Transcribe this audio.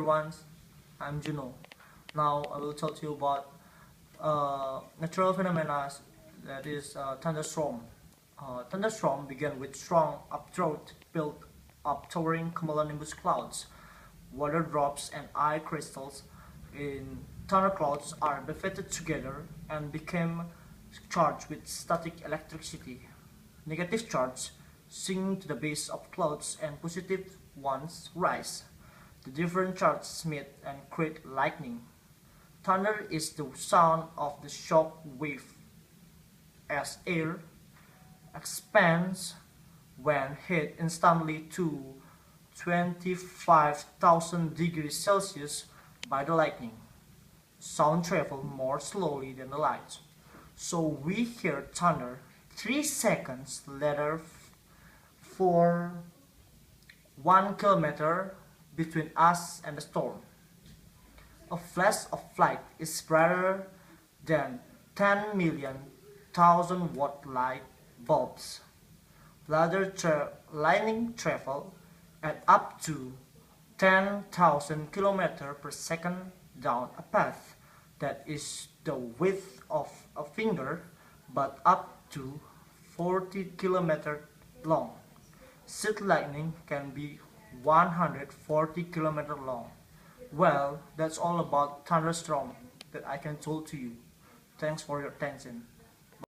everyone, I'm Juno. Now I will talk to you about natural phenomena that is thunderstorm. Thunderstorm begin with strong updraft built up towering cumulonimbus clouds. Water drops and ice crystals in thunderclouds are buffeted together and became charged with static electricity. Negative charge sink to the base of clouds and positive ones rise. The different charges meet and create lightning. Thunder is the sound of the shock wave as air expands when hit instantly to 25,000 degrees Celsius by the lightning. Sound travels more slowly than the light, so we hear thunder 3 seconds later for 1 kilometer between us and the storm. A flash of light is brighter than 10 million 1,000-watt light bulbs. Lightning travel at up to 10,000 km per second down a path that is the width of a finger but up to 40 km long. Seed lightning can be 140 km long. Well, that's all about thunderstorm that I can tell to you. Thanks for your attention.